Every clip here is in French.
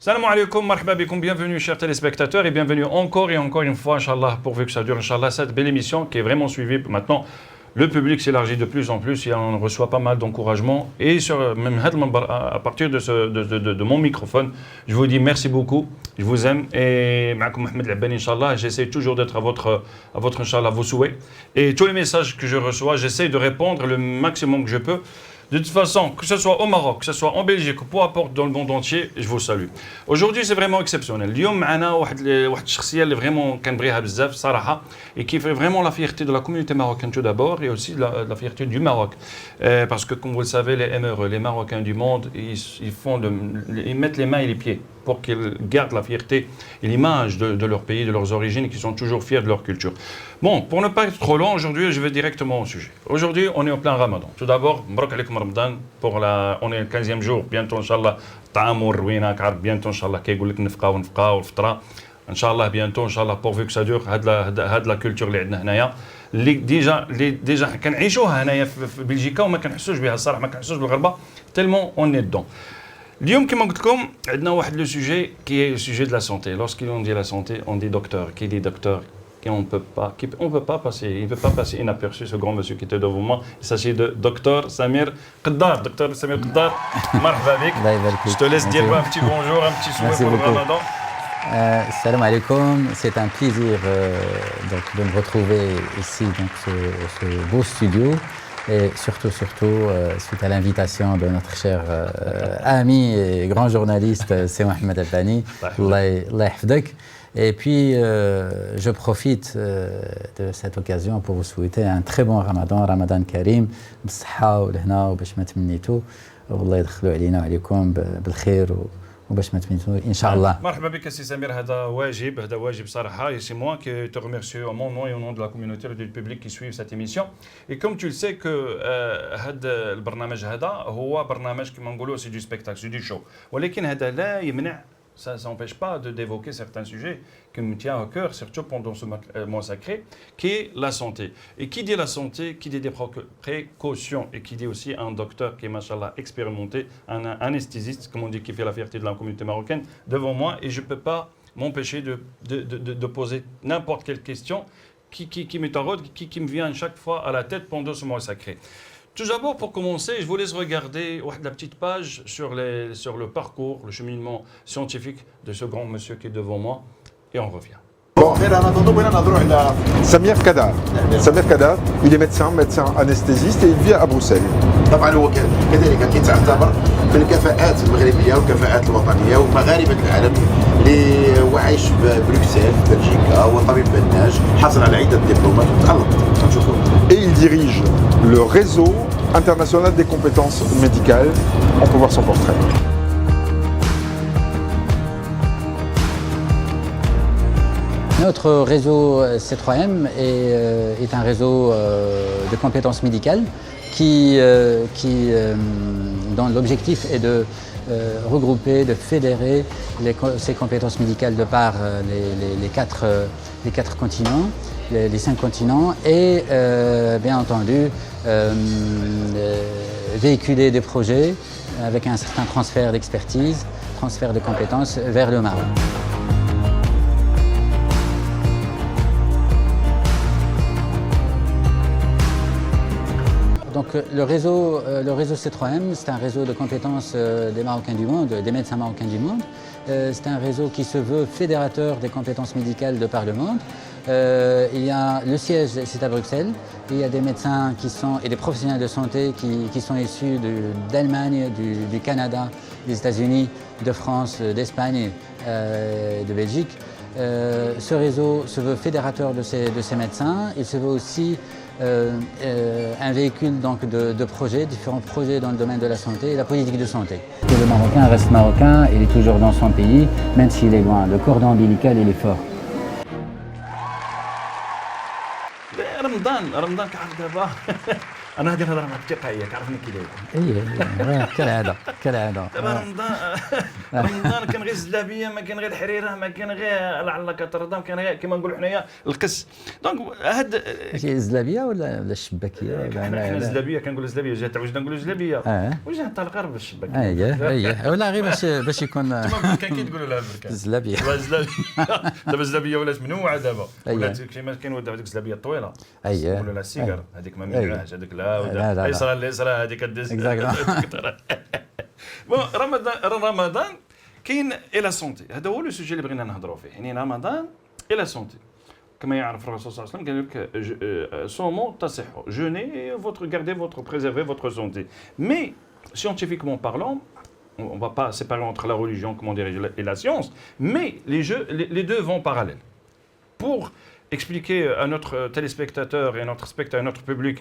Salam alaikum, marhaba bikoum, bienvenue chers téléspectateurs et bienvenue encore et encore une fois, Inch'Allah, pourvu que ça dure, Inch'Allah, cette belle émission qui est vraiment suivie. Maintenant, le public s'élargit de plus en plus et on reçoit pas mal d'encouragement. Et même à partir de mon microphone, je vous dis merci beaucoup, je vous aime. Et Ma'akoum Mohamed Labbani, Inch'Allah, j'essaie toujours d'être à votre Inch'Allah, vos souhaits. Et tous les messages que je reçois, j'essaie de répondre le maximum que je peux. De toute façon, que ce soit au Maroc, que ce soit en Belgique, ou peu importe dans le monde entier, je vous salue. Aujourd'hui, c'est vraiment exceptionnel. اليوم معنا واحد الشخصية اللي vraiment كنبغيها بزاف صراحة et qui fait vraiment la fierté de la communauté marocaine tout d'abord et aussi la fierté du Maroc. Parce que comme vous le savez, les MRE, les Marocains du monde, ils mettent les mains et les pieds pour qu'ils gardent la fierté et l'image de leur pays, de leurs origines et qu'ils sont toujours fiers de leur culture. Bon, pour ne pas être trop long, aujourd'hui, je vais directement au sujet. Aujourd'hui, on est en plein Ramadan. Tout d'abord, Mbarak alaikum Ramadan, on est le 15e jour, bientôt, Inch'Allah, طعام وروينة كعرف bientôt, Inch'Allah, كيقول لك نفقة ونفقة والفطرة. Inch'Allah, bientôt, Inch'Allah, pourvu que ça dure, هاد la culture اللي عندنا هنايا. اللي ديجا كنعيشوها هنايا في بلجيكا وما كنحسوش بها الصراحة، ما كنحسوش بالغربة tellement on est dedans. اليوم كما قلت لكم عندنا واحد لو سوجي qui est le sujet de la santé. Lorsqu'on dit la santé, on dit docteur. Qui dit docteur? On peut pas passer, il ne peut pas passer inaperçu ce grand monsieur qui était devant moi. Il s'agit de Dr Samir Qaddar. Dr Samir Qaddar, marhaba bik. Je te laisse dire un petit bonjour, un petit souhait pour le Ramadan. Salam alaikum, c'est un plaisir donc, de me retrouver ici dans ce beau studio et surtout suite à l'invitation de notre cher ami et grand journaliste c'est Mohamed Labbani. Allah yahfdak. Et puis, je profite de cette occasion pour vous souhaiter un très bon Ramadan Karim, بالصحة والهنا وباش ما تمنيتوا والله يدخلوا علينا وعليكم بالخير وباش ما تمنيتوا إن شاء الله. مرحبا بك سي سمير, هذا واجب صراحة. Et c'est moi qui te remercie au nom et au nom de la communauté et du public qui suivent cette émission. Et comme tu le sais que هذا البرنامج هذا هو برنامج كما نقولوا c'est du spectacle, c'est du show. ولكن هذا لا يمنع, ça n'empêche pas d'évoquer certains sujets qui me tiennent au cœur, surtout pendant ce mois sacré, qui est la santé. Et qui dit la santé, qui dit des précautions, et qui dit aussi un docteur qui est, machallah, expérimenté, un anesthésiste, comme on dit, qui fait la fierté de la communauté marocaine, devant moi, et je ne peux pas m'empêcher de poser n'importe quelle question qui me taraude, qui me vient chaque fois à la tête pendant ce mois sacré. Tout d'abord, pour commencer, je vous laisse regarder la petite page sur le parcours, le cheminement scientifique de ce grand monsieur qui est devant moi, et on revient. Samir Qaddar. Samir Qaddar, il est médecin anesthésiste et il vit à Bruxelles. طبعا هو كذلك كيتعتبر من الكفاءات المغربيه والكفاءات الوطنيه ومغاربه العالم اللي هو عايش ببروكسل في بلجيكا. هو طبيب بناج حصل على عده دبلومات وتعلق. Et il dirige le réseau international des compétences médicales. On peut voir son portrait. Notre réseau C3M est un réseau de compétences médicales dont l'objectif est de regrouper, de fédérer ces compétences médicales de par les quatre continents, les 5 continents et bien entendu véhiculer des projets avec un certain transfert d'expertise, transfert de compétences vers le Maroc. Donc le réseau C3M, c'est un réseau de compétences des Marocains du monde, des médecins marocains du monde. C'est un réseau qui se veut fédérateur des compétences médicales de par le monde. Il y a le siège, c'est à Bruxelles. Il y a des médecins et des professionnels de santé qui sont issus d'Allemagne, du Canada, des États-Unis, de France, d'Espagne, de Belgique. Ce réseau se veut fédérateur de ces médecins. Il se veut aussi un véhicule donc, de projets, différents projets dans le domaine de la santé et la politique de santé. Le Marocain reste Marocain, il est toujours dans son pays, même s'il est loin. Le cordon ombilical, il est fort. رمضان كعرف دابا انا هذه الهضره معك تلقائيه كعرفني كي داير اي كالعاده كالعاده. دابا رمضان كان غير الزلابيه، ما كان غير الحريره، ما كان غير لعل كترضى، كان غير كما نقولوا حنايا القس. دونك هاد ماشي الزلابيه ولا الشباكيه؟ حنا الزلابيه كنقولوا الزلابيه، جات عوجنا نقولوا زلابيه، وجات الطلقه غير بالشباك. اييه ولا غير باش يكون كما كان كيقولوا لها البركان الزلابيه. دابا الزلابيه ولات منوعه دابا، ولات كيما كاين دابا ديك الزلابيه الطويله يقولوا لها السيجار، هذيك ما منوعاش، هذيك لا اليسرى اليسرى هذيك الدز. رمضان كاين اي لا سونتي، هذا هو لو سوجي اللي بغينا نهضروا فيه، يعني رمضان اي لا سونتي. كما يعرف الرسول صلى الله عليه وسلم قال لك صوموا تصحوا، jeûnez votre gardez votre préservez votre santé. Mais scientifiquement parlant, on ne va pas séparer entre la religion, comment dire, et la science, mais les deux vont parallèles. Pour expliquer à notre téléspectateur et à notre public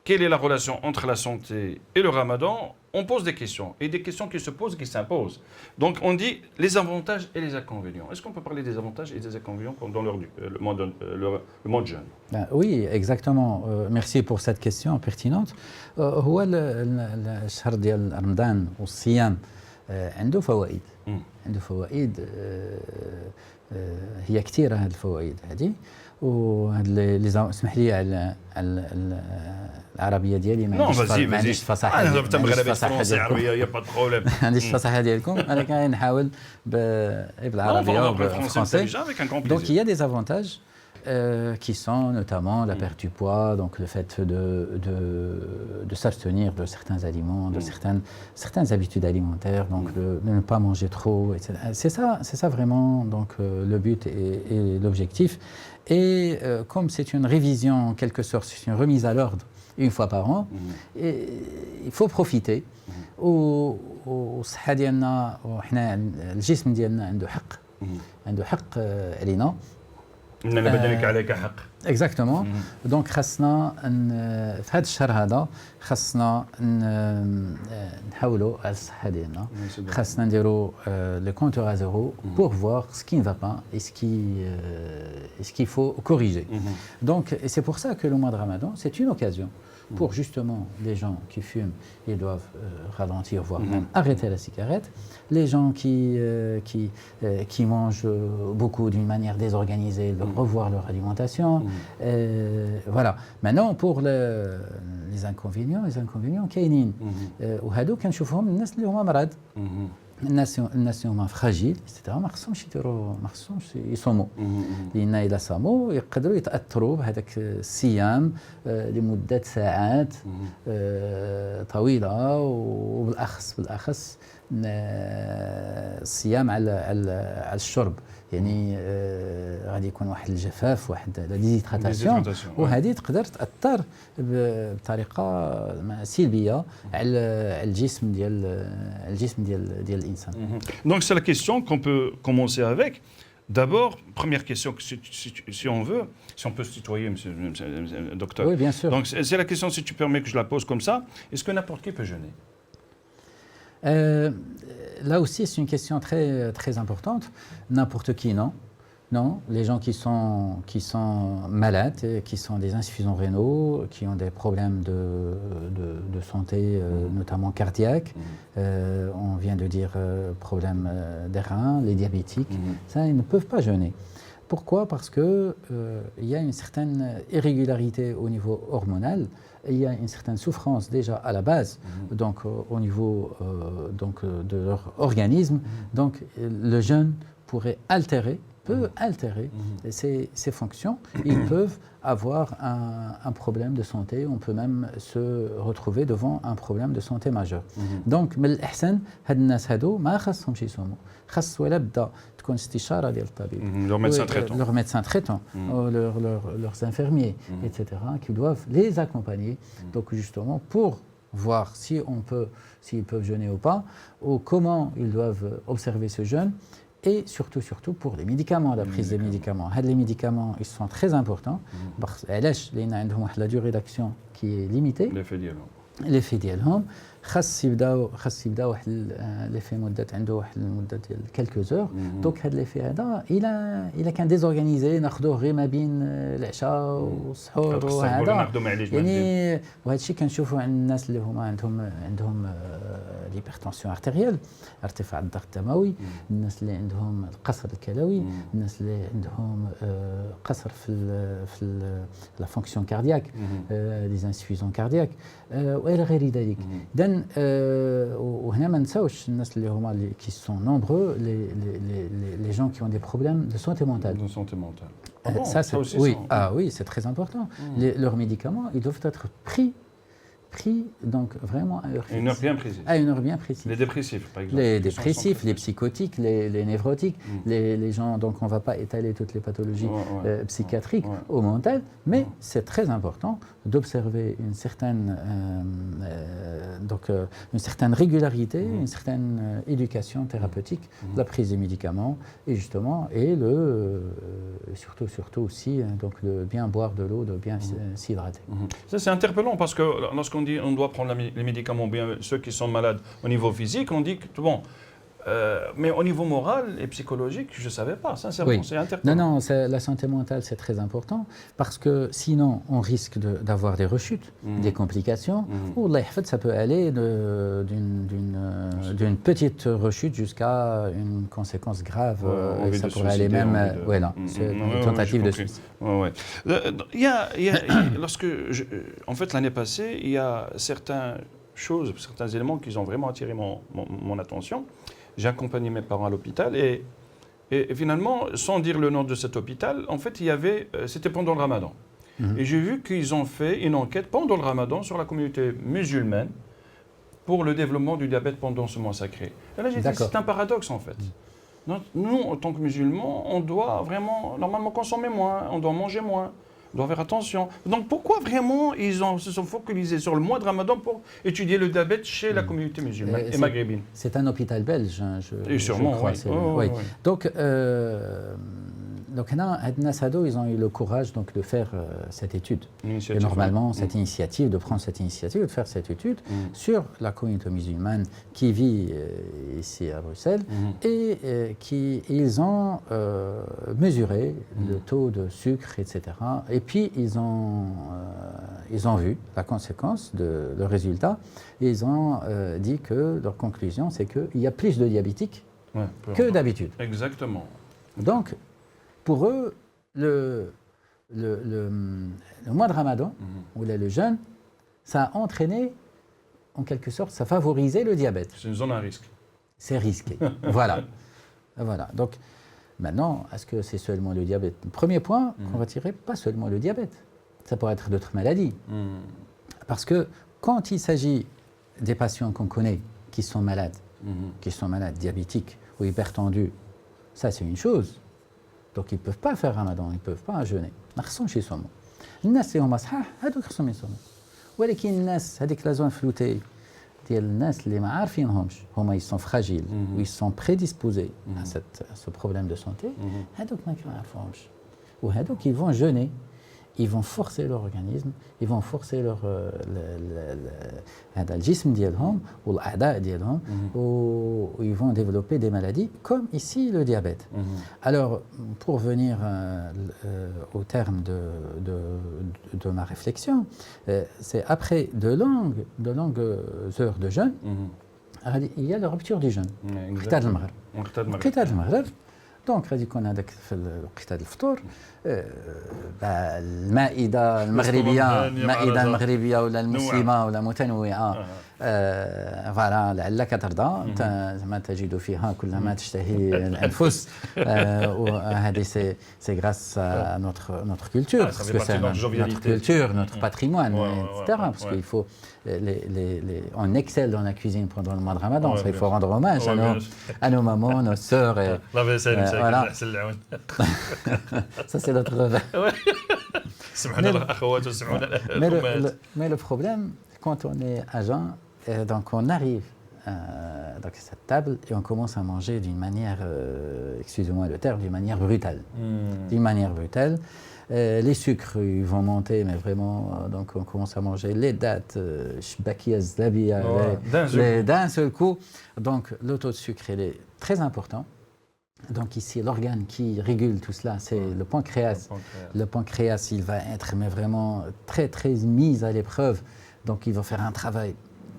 quelle est la relation entre la santé et le ramadan, on pose des questions. Et des questions qui se posent, qui s'imposent. Donc on dit les avantages et les inconvénients. Est-ce qu'on peut parler des avantages et des inconvénients dans le monde jeune? Oui, exactement. Merci pour cette question pertinente. هو الشهر ديال رمضان والصيام عنده فوائد. عنده فوائد هي كثيرة هذه الفوائد هذه. وهاد اللي اسمح لي على العربيه ديالي ما عنديش الفصاحه. انا هضرت مغربي فرونسي عربيه يا با بروبليم. ما عنديش الفصاحه ديالكم، انا كنحاول بالعربيه وبالفرنسي. Donc il y a des avantages qui sont notamment la perte du poids, donc le fait de s'abstenir de certains aliments, de certaines habitudes alimentaires, donc de ne pas manger trop, etc. C'est ça vraiment donc le but et l'objectif. Et comme c'est une révision en quelque sorte, c'est une remise à l'ordre une fois par an, et il faut profiter. والصحة ديالنا وحنا الجسم ديالنا عنده حق علينا. إن لبدنك عليك حق. اكزاكتومون. دونك خاصنا في هذا الشهر هذا خاصنا نحاولوا على الصحه ديالنا، خاصنا نديروا لي كونتور ا زيرو pour voir ce qui ne va pas et ce qu'il faut corriger. Donc c'est pour ça que le mois de Ramadan, c'est une occasion pour justement les gens qui fument, ils doivent ralentir, voire même arrêter la cigarette. Les gens qui mangent beaucoup d'une manière désorganisée, de revoir leur alimentation. Voilà. Maintenant, pour les inconvénients كاينين. وهادو كنشوفهم الناس اللي هما مرض. الناس اللي هما فراجيل اكسترا ما خصهمش يصوموا، لان اذا صاموا يقدروا يتاثروا بهذاك الصيام لمده ساعات طويله، وبالاخص الصيام على الشرب، يعني غادي يكون واحد الجفاف، واحد لا ديزيدراتاسيون، وهذه تقدر تاثر بطريقه سلبيه على الجسم ديال الانسان. Donc c'est la question qu'on peut commencer avec. D'abord, première question, si on veut, si on peut se tutoyer, monsieur le docteur. Oui, bien sûr. Donc c'est la question, si tu permets que je la pose comme ça, est-ce que n'importe qui peut jeûner? Là aussi, c'est une question très, très importante. N'importe qui, non. Non, les gens qui sont malades, qui sont des insuffisants rénaux, qui ont des problèmes de santé, notamment cardiaques, on vient de dire problèmes des reins, les diabétiques, ça, ils ne peuvent pas jeûner. Pourquoi? Parce qu'il y a une certaine irrégularité au niveau hormonal, il y a une certaine souffrance déjà à la base, donc au niveau de leur organisme. Donc le jeûne peut altérer ces fonctions. Ils peuvent avoir un problème de santé, on peut même se retrouver devant un problème de santé majeur. Donc من الأحسن هاد الناس هادو ما خاصهمش يصوموا، خاص ولا بدا تكون استشارة ديال الطبيب، leur médecin traitant, leurs infirmiers, etc., qui doivent les accompagner, donc justement pour voir s'ils peuvent jeûner ou pas, ou comment ils doivent observer ce jeûne. Et surtout pour les médicaments, la prise des médicaments. Les médicaments, ils sont très importants. علاش؟ لأن عندهم واحد la durée d'action qui est limitée. ليفي ديالهم خاص يبداو واحد ليفي مده عنده واحد المده ديال كالكو زور. دونك هذا ليفي هذا الى كان ديزورغانيزي ناخذوه غير ما بين العشاء والسحور وهذا يعني. وهذا الشيء كنشوفوا عند الناس اللي هما عندهم ليبرتونسيون ارتيريال ارتفاع الضغط الدموي، الناس اللي عندهم القصر الكلوي، الناس اللي عندهم قصر في لا فونكسيون كاردياك، لي انسفيزون كاردياك والى غير ذلك. اذا وهنا ما نساوش الناس اللي هما كي سون نومبرو لي جون كي اون دي بروبليم دو سونتي مونتال. Ça, oui, c'est très important. Leurs médicaments, ils doivent être pris donc vraiment à heure fixe. Une heure bien précise. À une heure bien précise. Les dépressifs, par exemple. Les dépressifs, les psychotiques, les névrotiques, les gens. Donc on ne va pas étaler toutes les pathologies psychiatriques au mental, mais c'est très important d'observer une certaine régularité, une certaine éducation thérapeutique de la prise des médicaments et justement surtout aussi donc de bien boire de l'eau, de bien s'hydrater. Ça c'est interpellant parce que lorsqu'on dit on doit prendre les médicaments, bien ceux qui sont malades au niveau physique, on dit que bon, mais au niveau moral et psychologique, je ne savais pas, sincèrement, c'est interpellant. Non, la santé mentale c'est très important parce que sinon on risque d'avoir des rechutes, des complications. Ça peut aller d'une petite rechute jusqu'à une conséquence grave. Et ça pourrait aller même, une tentative de suicide. En fait, l'année passée, il y a certains éléments qui ont vraiment attiré mon attention. J'ai accompagné mes parents à l'hôpital et finalement, sans dire le nom de cet hôpital, en fait, c'était pendant le Ramadan. Et j'ai vu qu'ils ont fait une enquête pendant le Ramadan sur la communauté musulmane pour le développement du diabète pendant ce mois sacré. Et là, j'ai dit, c'est un paradoxe en fait. Nous, en tant que musulmans, on doit vraiment, normalement, consommer moins, on doit manger moins. On doit faire attention. Donc pourquoi vraiment ils se sont focalisés sur le mois de Ramadan pour étudier le diabète chez la communauté musulmane et maghrébine? C'est un hôpital belge, et sûrement, je crois. Oui. Donc ils ont eu le courage donc, de faire cette étude. Et normalement, cette initiative, de prendre cette initiative, de faire cette étude sur la communauté musulmane qui vit ici à Bruxelles. Et ils ont mesuré le taux de sucre, etc. Et puis, ils ont vu la conséquence, le résultat. Et ils ont dit que leur conclusion, c'est qu'il y a plus de diabétiques que d'habitude. Exactement. Donc, pour eux, le mois de Ramadan, ou le jeûne, ça a entraîné, en quelque sorte, ça favorisait le diabète. C'est une zone à risque. C'est risqué. Voilà. Donc, maintenant, est-ce que c'est seulement le diabète? Premier point qu'on va tirer, pas seulement le diabète. Ça pourrait être d'autres maladies. Parce que quand il s'agit des patients qu'on connaît, qui sont malades, diabétiques ou hypertendus, ça c'est une chose. Donc ils ne peuvent pas faire Ramadan, ils ne peuvent pas jeûner. ما خصهمش يصوموا. الناس اللي هما صحاح هذوك خصهم يصوموا. ولكن الناس هذيك لا زون فلوتي ديال الناس اللي ما عارفينهمش هما ils sont fragiles ou ils sont prédisposés à ce problème de santé. هذوك ما كيعرفوهمش. وهذوك ils vont jeûner. Ils vont forcer leur organisme, ils vont forcer leur الجسم ديالهم والأعضاء ديالهم ils vont développer des maladies comme ici le diabète. Alors pour venir au terme de ma réflexion, c'est après de longues heures de jeûne, il y a la rupture du jeûne. قتال المغرب دونك غادي يكون هذاك في وقت هذا الفطور المائده المغربيه ولا المسلمه ولا متنوعه فوالا لعلك ترضى ما تجد فيها كل ما تشتهي الانفس وهذه سي غراس notre culture parce que c'est notre culture, notre patrimoine, etc. Parce qu'il faut on excelle dans la cuisine pendant le mois de Ramadan. Il faut rendre hommage à nos mamans, nos sœurs. Voilà. Ça c'est notre revers. Mais le problème, quand on est agent, donc on arrive donc cette table et on commence à manger d'une manière, excusez-moi le terme, d'une manière brutale. D'une manière brutale. Les sucres ils vont monter, mais vraiment, donc on commence à manger les dattes, shbakia, zlabia, d'un seul coup. Donc le taux de sucre il est très important. Donc ici, l'organe qui régule tout cela, c'est le pancréas. Le pancréas, il va être mais vraiment très très mis à l'épreuve. Donc il va faire un travail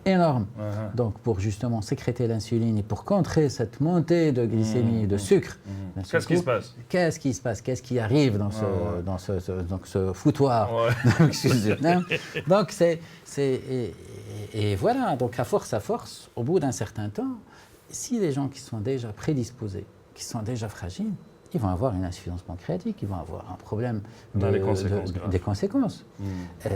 énorme. Donc pour justement sécréter l'insuline et pour contrer cette montée de glycémie, de sucre. Qu'est-ce qui se passe? Qu'est-ce qui se passe? Qu'est-ce qui arrive dans ce foutoir? Donc et voilà. Donc à force, au bout d'un certain temps, si les gens qui sont déjà prédisposés, qui sont déjà fragiles, ils vont avoir une insuffisance pancréatique, ils vont avoir un problème des conséquences.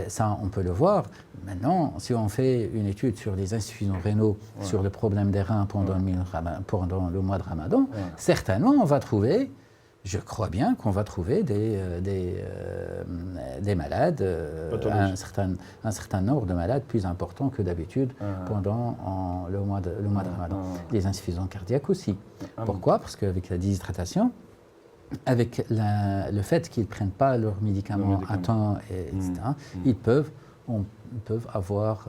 Ça, on peut le voir. Maintenant, si on fait une étude sur les insuffisants rénaux, sur le problème des reins pendant le mois de Ramadan, certainement, on va trouver, je crois bien qu'on va trouver des malades, un certain nombre de malades plus importants que d'habitude pendant le mois de Ramadan. Les insuffisants cardiaques aussi. Pourquoi? Parce qu'avec la déshydratation, avec le fait qu'ils ne prennent pas leurs médicaments à temps, etc., ils peuvent avoir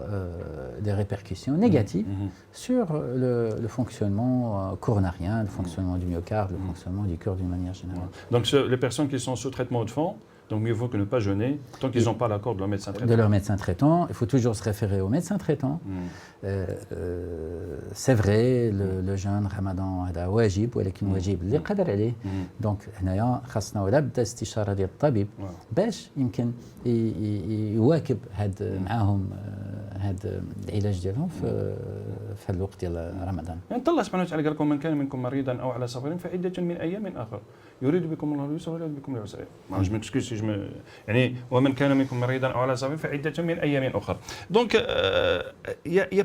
des répercussions négatives sur le fonctionnement coronarien, le fonctionnement du myocarde, le fonctionnement du cœur d'une manière générale. Donc les personnes qui sont sous traitement de fond, donc mieux vaut que ne pas jeûner tant qu'ils n'ont pas l'accord de leur médecin traitant. De leur médecin traitant, il faut toujours se référer au médecin traitant. C'est vrai, le jeûne Ramadan هذا واجب ولكن واجب اللي قدر عليه. Donc هنايا خاصنا ولا بدا استشاره ديال الطبيب باش يمكن يواكب معاهم هذا العلاج ديالهم في الوقت ديال رمضان. يعني الله سبحانه وتعالى قال لكم من كان منكم مريضا او على سفر فعدة من ايام اخر يريد بكم الله اليسر ولا يريد بكم العسر. ما je m'excuse si je me يعني ومن كان منكم مريضا او على سفر فعدة من ايام اخر. Donc il y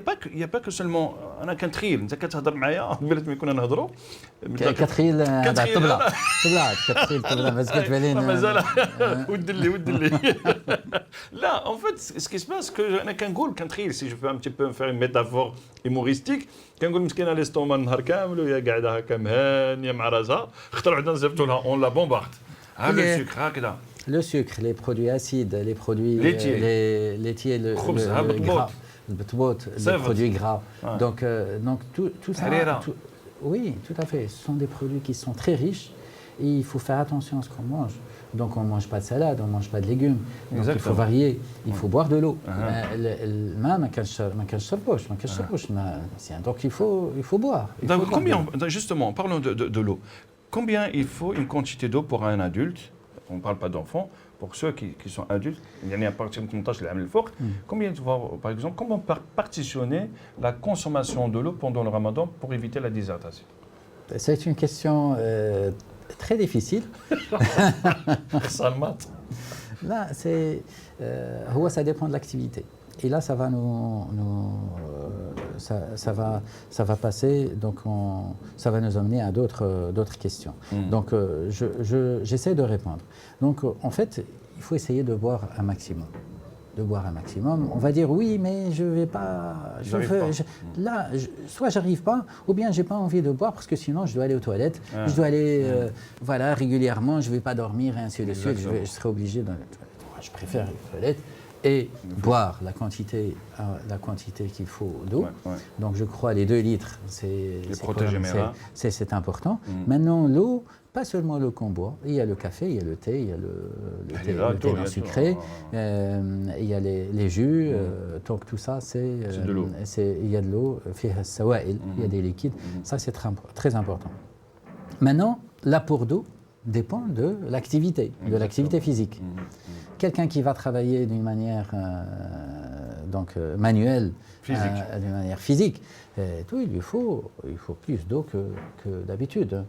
a pas que seulement انا كنتخيل انت كتهضر معايا قبل ما كنا نهضروا كتخيل طبله كتخيل طبله بس كتبان مازال ود لي لا en fait ce qui se passe que انا كنقول كنتخيل si je peux un petit peu faire une métaphore humoristique كنقول مسكينه ليستوما النهار كامل وهي قاعده هكا مهانيه مع راسها اخترعوا عندنا نصيفطوا لها اون لا بومبارد هذا السكر هكذا le sucre les produits acides les produits laitiers le gras les produits gras donc tout ça oui tout à fait ce sont des produits qui sont très riches et il faut faire attention à ce qu'on mange. Donc on ne mange pas de salade, on ne mange pas de légumes. Donc il faut varier, il faut boire de l'eau. Donc il faut boire. Combien, justement, parlons de l'eau. Combien il faut une quantité d'eau pour un adulte? On ne parle pas d'enfants. Pour ceux qui sont adultes, il y en a à partir de 18 عام الفوق. Combien tu vois, par exemple, comment partitionner la consommation de l'eau pendant le Ramadan pour éviter la déshydratation? C'est une question très difficile. Là, ça dépend de l'activité. Et là, ça va ça va passer, donc ça va nous emmener à d'autres questions. Donc, j'essaie de répondre. Donc, en fait, il faut essayer de boire un maximum. On va dire oui, mais je ne vais pas. Soit j'arrive pas, ou bien j'ai pas envie de boire parce que sinon je dois aller aux toilettes, je dois aller régulièrement, je vais pas dormir et ainsi de suite. Je serai obligé de. Je préfère les toilettes et boire la quantité qu'il faut d'eau. Donc je crois les 2 litres, c'est important. Maintenant l'eau. Pas seulement le qu'on boit, il y a le café, il y a le thé, il y a le thé non sucré, il y a les jus, donc tout ça de l'eau. Il y a de l'eau, il y a des liquides, ça c'est très important. Maintenant, l'apport d'eau dépend de l'activité physique. Quelqu'un qui va travailler d'une manière manuelle, d'une manière physique, il lui faut plus d'eau que d'habitude.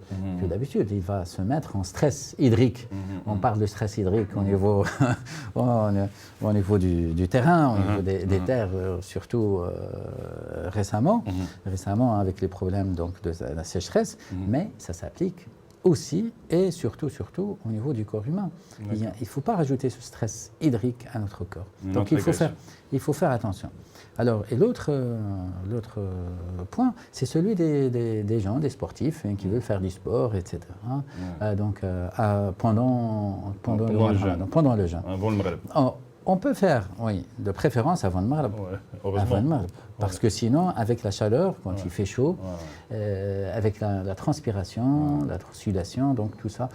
Il va se mettre en stress hydrique. On parle de stress hydrique au niveau du terrain, au niveau des terres, surtout récemment avec les problèmes donc, de la sécheresse, mais ça s'applique aussi et surtout au niveau du corps humain. Il ne faut pas rajouter ce stress hydrique à notre corps. Donc il faut faire attention. Alors, et l'autre point, c'est celui des gens, des sportifs qui veulent faire du sport, etc. Pendant le jeûne. Avant le Maghreb. On peut faire, oui, de préférence avant le Maghreb. Heureusement. Parce que sinon, avec la chaleur, quand il fait chaud, avec la transpiration, la sudation, donc tout ça,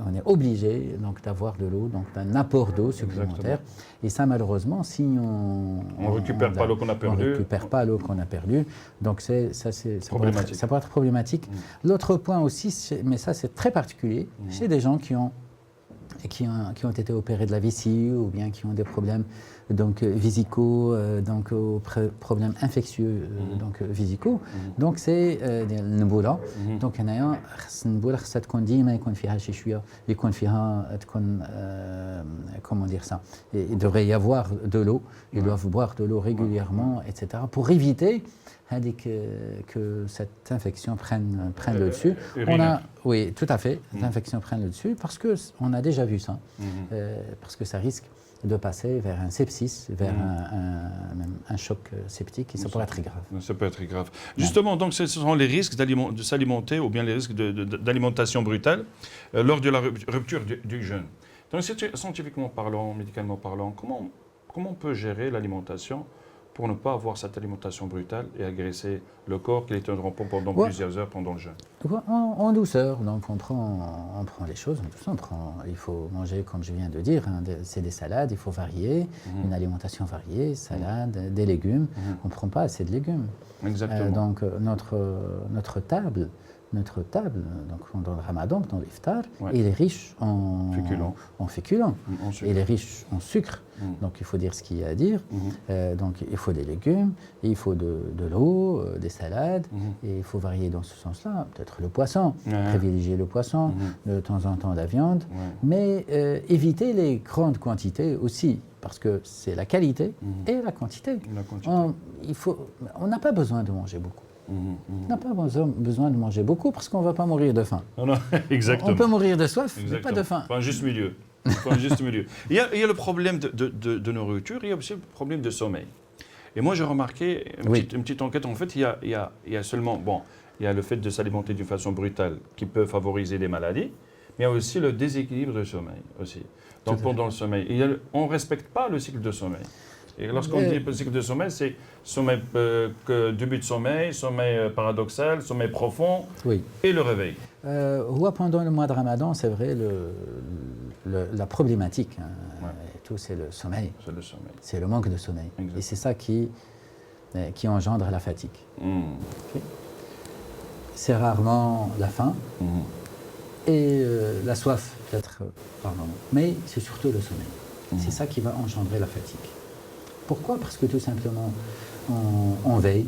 on est obligé donc d'avoir de l'eau, donc d'un apport d'eau supplémentaire. Et ça, malheureusement, si on récupère pas l'eau qu'on a perdue. On récupère pas l'eau qu'on a perdue. Donc ça peut être problématique. L'autre point aussi, mais ça c'est très particulier, c'est des gens qui ont été opérés de la vessie ou bien qui ont des problèmes donc visicaux, donc problèmes infectieux donc visicaux. Donc c'est النبولة. Donc هنايا خص النبولة خصها تكون ديما يكون فيها شي شوية يكون فيها تكون comment dire ça. Il devrait y avoir de l'eau. Ils doivent boire de l'eau régulièrement, etc. pour éviter que cette infection prenne le dessus. Oui, tout à fait, l'infection prenne le dessus parce qu'on a déjà vu ça, parce que ça risque de passer vers un sepsis, vers un choc septique, et ça pourrait être très grave. Ça peut être très grave. Justement, donc, ce sont les risques de s'alimenter ou bien les risques d'alimentation brutale lors de la rupture du jeûne. Donc, scientifiquement parlant, médicalement parlant, comment on peut gérer l'alimentation pour ne pas avoir cette alimentation brutale et agresser le corps qui est en repos pendant plusieurs heures pendant le jeûne? En douceur, donc on prend les choses, il faut manger comme je viens de dire, c'est des salades, il faut varier, une alimentation variée, salade, des légumes, on ne prend pas assez de légumes. Exactement. Donc notre table, donc pendant le ramadan, dans l'iftar, il est riche en féculents, il est riche en sucre. Donc il faut dire ce qu'il y a à dire. Donc il faut des légumes, il faut de l'eau, des salades, et il faut varier dans ce sens-là. Peut-être le poisson, privilégier le poisson, de temps en temps la viande, mais éviter les grandes quantités aussi, parce que c'est la qualité et la quantité. On n'a pas besoin de manger beaucoup. On n'a pas besoin de manger beaucoup parce qu'on ne va pas mourir de faim. Non, exactement. On peut mourir de soif, mais pas de faim. Pas un juste milieu. Il y a le problème de nourriture, il y a aussi le problème de sommeil. Et moi, j'ai remarqué une petite enquête. En fait, il y a seulement... il y a le fait de s'alimenter d'une façon brutale qui peut favoriser des maladies, mais il y a aussi le déséquilibre du sommeil aussi. Donc, pendant le sommeil, on ne respecte pas le cycle de sommeil. Et lorsqu'on dit cycle de sommeil, c'est sommeil début de sommeil, sommeil paradoxal, sommeil profond et le réveil. Pendant le mois de Ramadan, c'est vrai, la problématique, c'est le sommeil. C'est le sommeil. C'est le manque de sommeil. Exactement. Et c'est ça qui engendre la fatigue. Okay. C'est rarement la faim et la soif, peut-être, mais c'est surtout le sommeil. C'est ça qui va engendrer la fatigue. Pourquoi? Parce que tout simplement, on veille,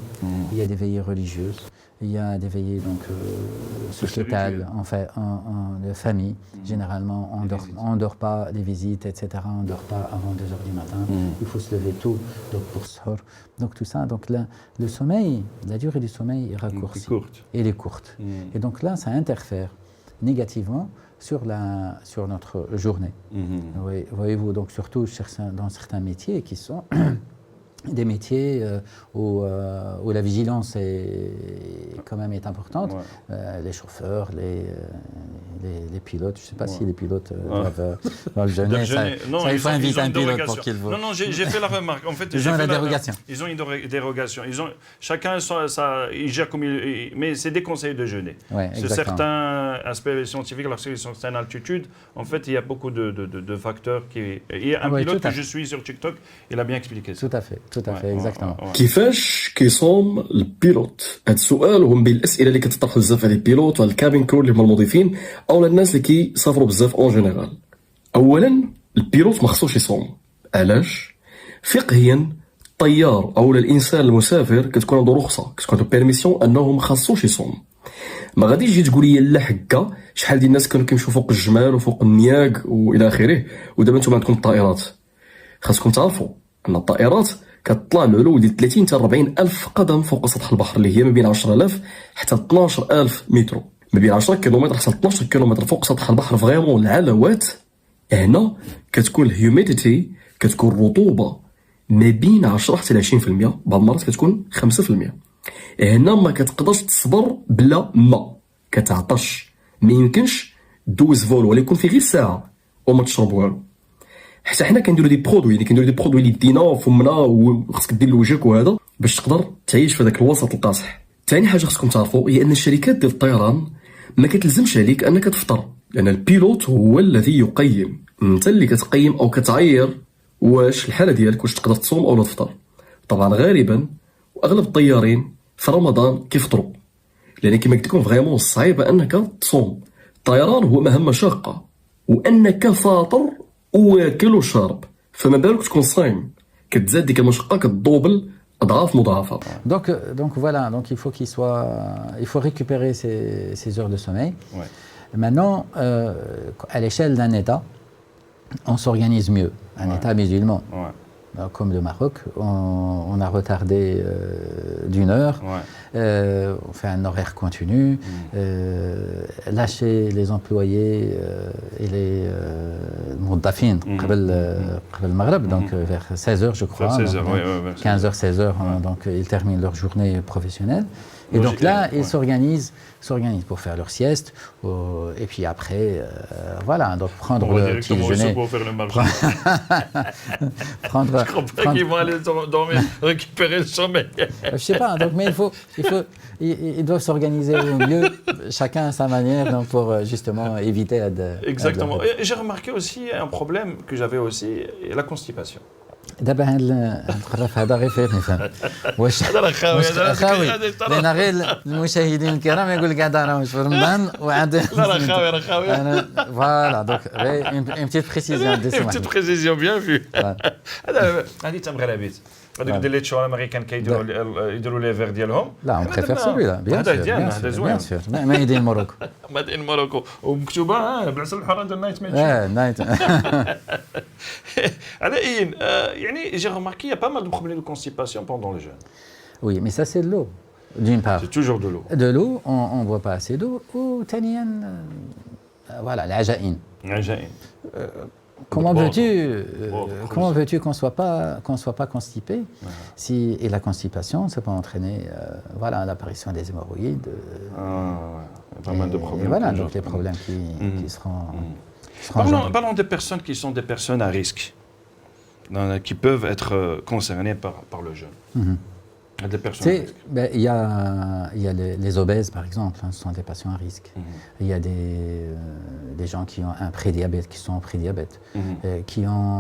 il y a des veillées religieuses, il y a des veillées donc, sociétales, de famille. Généralement, on ne dort pas, les visites, etc. On ne dort pas avant 2h du matin. Il faut se lever tôt donc pour sahur. Donc tout ça, donc là, le sommeil, la durée du sommeil est raccourcie. Elle est courte. Et donc là, ça interfère négativement sur notre journée. Voyez-vous, donc surtout dans certains métiers qui sont des métiers où la vigilance est quand même importante. Les chauffeurs, les pilotes, je ne sais pas si les pilotes doivent dans le jeûner. Il faut inviter un pilote pour qu'il voit. Non, j'ai fait la remarque. En fait, ils ont la dérogation. Ils ont une dérogation. Chacun, il gère comme mais c'est déconseillé de jeûner. Sur certains aspects scientifiques, lorsqu'ils sont à certaine altitude, en fait, il y a beaucoup de facteurs qui... Il y a un pilote que je suis sur TikTok, il a bien expliqué ça. Tout à fait, exactement. كيفاش كيصوم البيلوت؟ هذا السؤال هو من بين الاسئله اللي كتطرح بزاف على البيلوت وعلى الكابين كرو اللي هما المضيفين او الناس اللي كيسافروا بزاف اون جينيرال. اولا البيلوت ما خصوش يصوم. علاش؟ فقهيا الطيار او الانسان المسافر كتكون عنده رخصه، كتكون عنده بيرميسيون انه ما خصوش يصوم. ما غاديش تجي تقول لي لا حكا شحال ديال الناس كانوا كيمشيو فوق الجمال وفوق النياق والى اخره، ودابا نتوما عندكم الطائرات. خاصكم تعرفوا ان الطائرات كتطلع بعلو ديال 30 حتى 40 ألف قدم فوق سطح البحر، اللي هي ما بين 10,000 حتى 12,000 متر. ما بين 10 كيلومتر حتى 12 كيلومتر فوق سطح البحر فريمون العلاوات، هنا كتكون الهيوميديتي، كتكون الرطوبه ما بين 10 حتى ل 20%، بعض المرات كتكون 5%. هنا ما كتقدرش تصبر بلا ماء، كتعطش، ما يمكنش دوز فول ولا يكون فيه غير ساعه وما تشرب والو. حتى حنا كنديروا دي برودوي، يعني كنديروا دي برودوي اللي دينا وفمنا وخصك دير لوجهك وهذا باش تقدر تعيش في هذاك الوسط القاصح. ثاني حاجه خصكم تعرفوا هي ان الشركات ديال الطيران ما كتلزمش عليك انك تفطر، لان البيلوت هو الذي يقيم، انت اللي كتقيم او كتعير واش الحاله ديالك واش تقدر تصوم او لا تفطر. طبعا غالبا واغلب الطيارين في رمضان كيفطروا، لان كما قلت لكم فريمون صعيبه انك تصوم. الطيران هو مهمه شاقه، وانك فاطر واكل وشارب، فما بالك تكون صايم، كتزاد ديك المشقه كتدوبل اضعاف مضاعفه. Donc voilà, donc il faut récupérer ces heures de sommeil. Ouais. Maintenant, à l'échelle d'un État, on s'organise mieux. Un État musulman, comme le Maroc, on a retardé d'une heure. On fait un horaire continu, lâcher les employés et les moudafines قبل المغرب, donc vers 16h je crois, 15h, 16h, donc ils terminent leur journée professionnelle. Et donc là, ils s'organisent pour faire leur sieste, et puis après, voilà, donc prendre le petit déjeuner. Pour faire le marché. Je comprends qu'ils vont aller dormir, récupérer le sommeil. Je sais pas, donc, mais ils doivent s'organiser au mieux, chacun à sa manière, donc pour justement éviter Exactement. Et j'ai remarqué aussi un problème que j'avais aussi, la constipation. دابا هذا الخراف هذا غير فاتني فهم واش هذا خاوي لان غير المشاهدين الكرام يقول لك هذا راه في رمضان وعاد لا راه خاوي انا فوالا دونك اون بتيت بريسيزيون اون بتيت بريسيزيون بيان في هذا هذه تاع مغربيت هذوك ديال لي تشو الامريكان يديروا لي فيغ ديالهم. لا اون بريفير سولوي لا بيان هذا ديالنا هذا زوين ما يدين موروكو ما دين موروكو ومكتوبه بالعسل الحر ديال نايت ماتش نايت على اين يعني j'ai remarqué il y a pas mal de problèmes de constipation pendant le jeûne. Oui, mais ça c'est de l'eau d'une part. C'est toujours de l'eau. De l'eau, on boit pas assez d'eau ou ثانيا voilà العجائن. العجائن. Comment veux-tu qu'on soit pas constipé si et la constipation ça peut entraîner voilà l'apparition des hémorroïdes. Pas mal de problèmes. Et voilà donc les problèmes qui seront. Parlons des personnes qui sont des personnes à risque, qui peuvent être concernées par le jeûne. Des personnes. Il y a les obèses par exemple, ce sont des patients à risque. Il y a des gens qui ont un prédiabète, qui sont en prédiabète, qui ont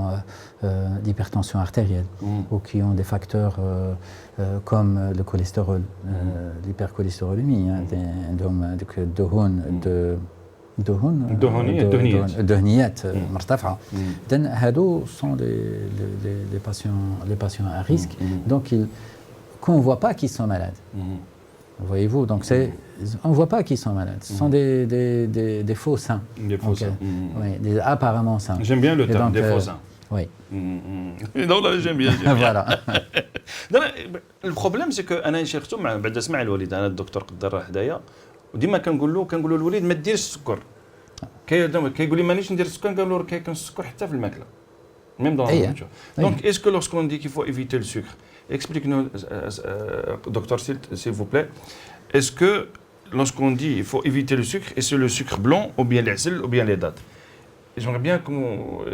l'hypertension artérielle ou qui ont des facteurs comme le cholestérol, l'hypercholestérolémie, الدهنيات مرتفعة. هادو sont les patients à risque, donc qu'on ne voit pas qu'ils sont malades. Voyez-vous, donc on ne voit pas qu'ils sont malades. Ce sont des faux sains. Des faux sains. Oui, des apparemment sains. J'aime bien le terme, des faux sains. Oui. Non, là, j'aime bien. Voilà. Le problème, c'est que أنا شيختو بعد اسمع الوليد أنا الدكتور قدر راه حدايا وديما كنقول له الوليد ما ديرش السكر. كيقول لي مانيش ندير السكر كنقول له كاين السكر حتى في الماكله. Même dans la nourriture. Donc, est-ce que lorsqu'on dit qu'il faut éviter le sucre, explique-nous, docteur, s'il vous plaît, est-ce que lorsqu'on dit qu'il faut éviter le sucre, et c'est le sucre blanc, ou bien les sels, ou bien les dattes? J'aimerais bien qu'on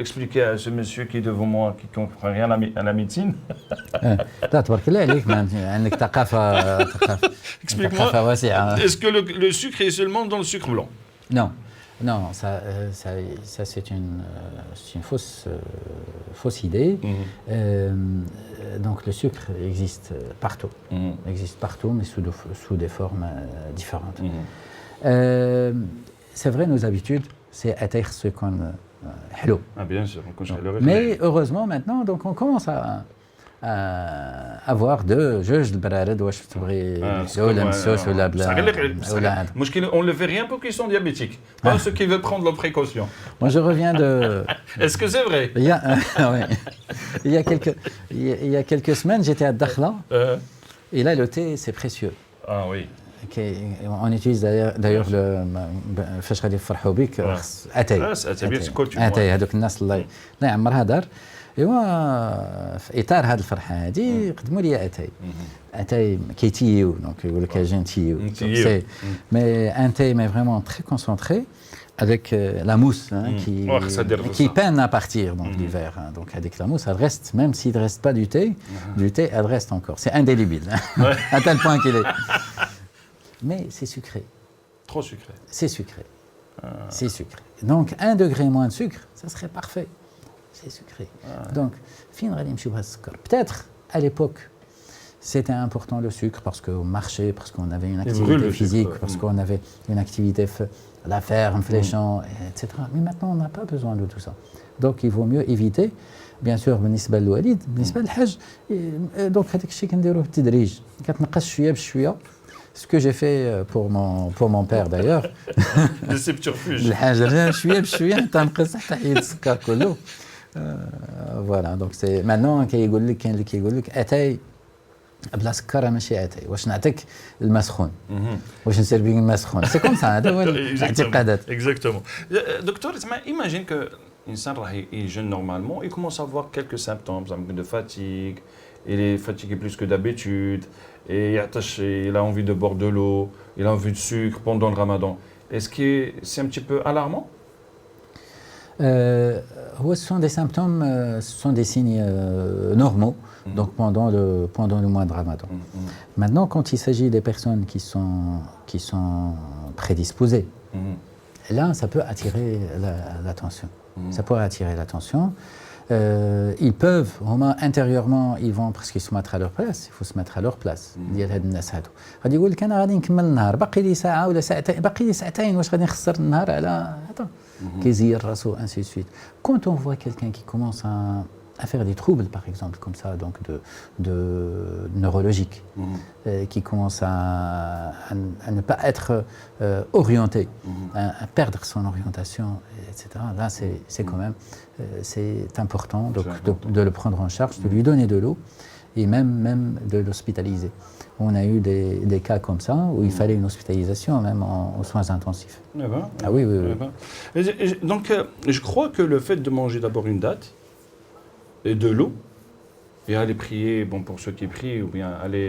explique à ce monsieur qui est devant moi, qui ne comprend rien à la médecine. Explique-moi, est-ce que le sucre est seulement dans le sucre blanc? Non. Non, ça c'est une fausse idée. Donc le sucre existe partout, mais sous des formes différentes. C'est vrai, nos habitudes, c'est être ce qu'on hello. Ah bien sûr, mais heureusement maintenant, donc on commence à avoir de جوج البرارد واش تبغي ولا مسوس ولا بلا المشكل on ne fait rien pour qu'ils sont diabétiques, pas ceux qui veulent prendre leurs précautions. Moi je reviens de Est-ce que c'est vrai? Il y a quelques semaines j'étais à Dakhla et là le thé c'est précieux. Ah oui. On utilise d'ailleurs le فاش غادي يفرحوا بك اتاي اتاي هذوك الناس الله يعمرها دار ايوا في اطار هذه الفرحه هذه قدموا لي اتاي كيتيو دونك يقول لك جنتيو مي انتاي مي فريمون تري كونسونطري avec la mousse qui peine à partir donc du verre. Donc avec la mousse, elle reste, même s'il ne reste pas du thé, elle reste encore. C'est indélébile, à tel point qu'il est. Mais c'est sucré. Trop sucré. C'est sucré. C'est sucré. Donc 1 degré moins de sucre, ça serait parfait. C'est sucré. Donc, peut-être à l'époque, c'était important le sucre parce qu'au marché, parce qu'on avait une activité physique, parce qu'on avait une activité la ferme, fléchant, etc. Mais maintenant, on n'a pas besoin de tout ça. Donc, il vaut mieux éviter. Bien sûr, بالنسبة للوالد، بالنسبة للحاج، donc هذاك الشيء كنديروه بالتدريج، كتنقص شوية بشوية. Ce que j'ai fait pour mon père d'ailleurs. Le subterfuge. الحاجة شوية بشوية تنقص حتى حيد السكر كله. Voilà, donc c'est maintenant كيقول لك كاين اللي كيقول لك أتاي بلا سكر ماشي اتاي واش نعطيك المسخون واش نسير بك المسخون سي كوم سا هذا هو الاعتقادات اكزاكتومون دكتور اسمع ايماجين كو الانسان راه يجن نورمالمون il commence à avoir quelques symptômes de fatigue il est fatigué plus que d'habitude et il a envie de boire de l'eau il a envie de sucre pendant le ramadan est-ce que c'est un petit peu alarmant ce sont des symptômes, ce sont des signes normaux donc pendant le mois de Ramadan. Maintenant, quand il s'agit des personnes qui sont prédisposées, là, ça peut attirer l'attention. Ça peut attirer l'attention. Ils peuvent, au moins intérieurement, ils vont parce qu'ils se mettent à leur place. Il faut se mettre à leur place. ديال هاد الناس هادو. غادي يقول لك أنا غادي نكمل النهار، باقي لي ساعة ولا ساعتين، باقي لي ساعتين، واش غادي نخسر النهار على هذا؟ كيزير راسو ainsi de suite. Quand on voit quelqu'un qui commence à faire des troubles, par exemple, comme ça, donc de neurologiques, qui commence à ne pas être orienté, à perdre son orientation, etc. Là, c'est quand même c'est important donc, de le prendre en charge, de lui donner de l'eau et même de l'hospitaliser. On a eu des cas comme ça où il fallait une hospitalisation même aux soins intensifs. Ah oui. Donc, je crois que le fait de manger d'abord une date et de l'eau et aller prier, bon pour ceux qui prient ou bien aller